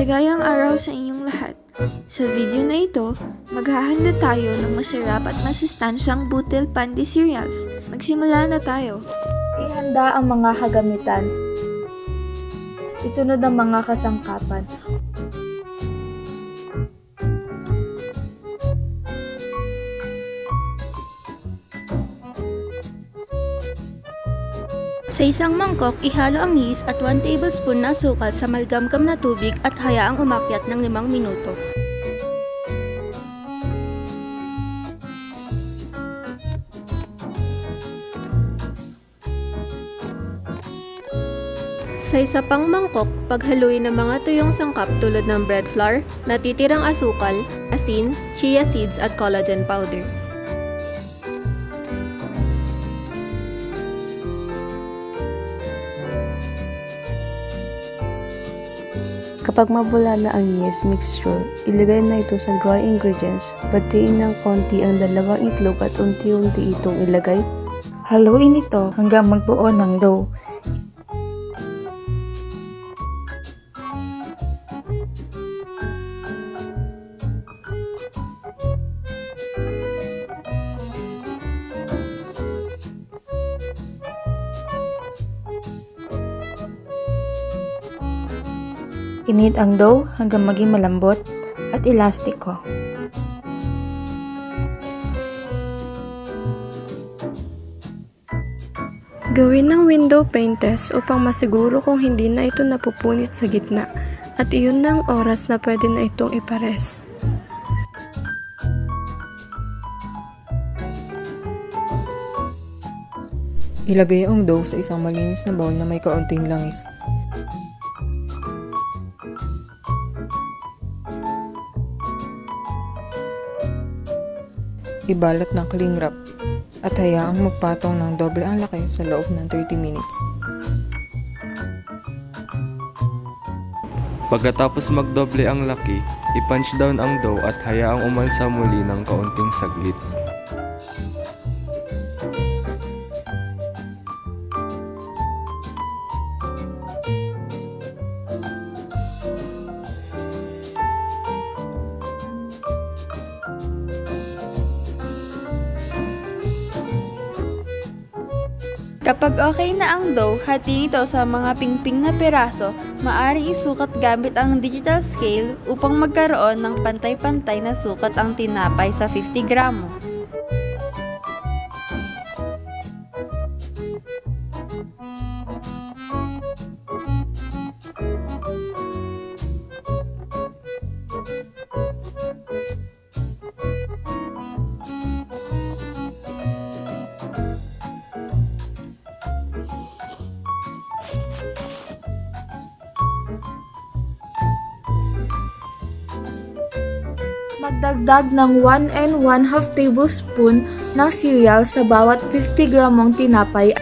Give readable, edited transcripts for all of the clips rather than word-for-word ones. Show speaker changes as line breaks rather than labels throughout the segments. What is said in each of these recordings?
Maligayang araw sa inyong lahat. Sa video na ito, maghahanda tayo ng masarap at masustansyang butil pandi cereals. Magsimula na tayo.
Ihanda ang mga kagamitan. Isunod ang mga kasangkapan.
Sa isang mangkok, ihalo ang yeast at 1 tablespoon na asukal sa malgamgam na tubig at hayaang umakyat ng 5 minuto. Sa isa pang mangkok, paghaluin ng mga tuyong sangkap tulad ng bread flour, natitirang asukal, asin, chia seeds at collagen powder.
Kapag mabula na ang yeast mixture, ilagay na ito sa dry ingredients. Batiin ng konti ang 2 itlog at unti-unti itong ilagay.
Haluin ito hanggang magbuo ng dough. Init ang dough hanggang maging malambot at elastiko.
Gawin ng window pane test upang masiguro kung hindi na ito napupunit sa gitna at iyon na ang oras na pwede na itong ipares.
Ilagay ang dough sa isang malinis na bowl na may kaunting langis. Ibalot ng cling wrap at hayaang magpatong ng doble ang laki sa loob ng 30 minutes.
Pagkatapos magdoble ang laki, i-punch down ang dough at hayaang umalsa muli ng kaunting saglit.
Kapag okay na ang dough, hatiin ito sa mga pingping na piraso. Maaring isukat gamit ang digital scale upang magkaroon ng pantay-pantay na sukat ang tinapay sa 50 gramo.
Magdagdag ng 1 and 1/2 tablespoon ng cereal sa bawat 50 gramong tinapay.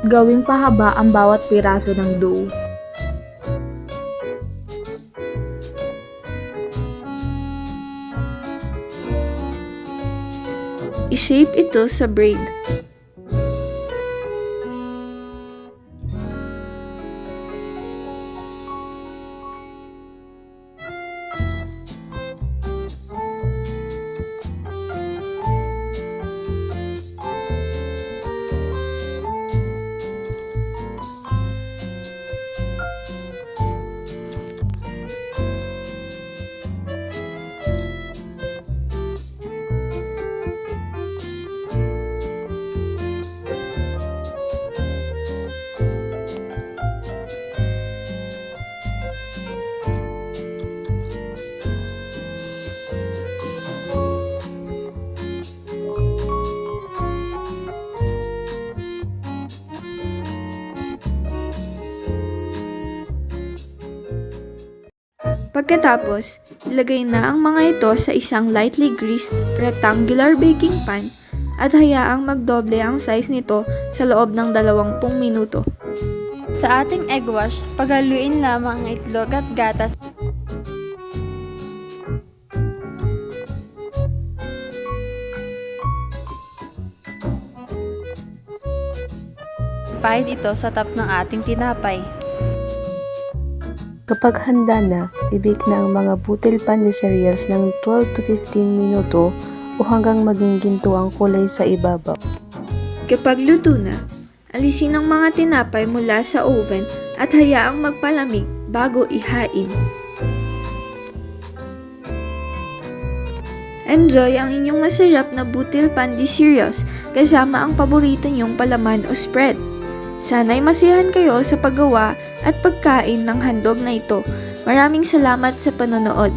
Gawing pahaba ang bawat piraso ng dough.
I-shape ito sa braid.
Pagkatapos, ilagay na ang mga ito sa isang lightly greased rectangular baking pan at hayaang magdoble ang size nito sa loob ng 20 minuto.
Sa ating egg wash, paghaluin lamang ang itlog at gatas. Pahid ito sa top ng ating tinapay.
Kapag handa na, i-bake na ang mga butil pan de cereals ng 12 to 15 minuto o hanggang maging ginto ang kulay sa ibabaw.
Kapag luto na, alisin ang mga tinapay mula sa oven at hayaang magpalamig bago ihain. Enjoy ang inyong masarap na butil pan de cereals kasama ang paborito niyong palaman o spread. Sana'y masiyahan kayo sa paggawa at pagkain ng handog na ito. Maraming salamat sa panonood.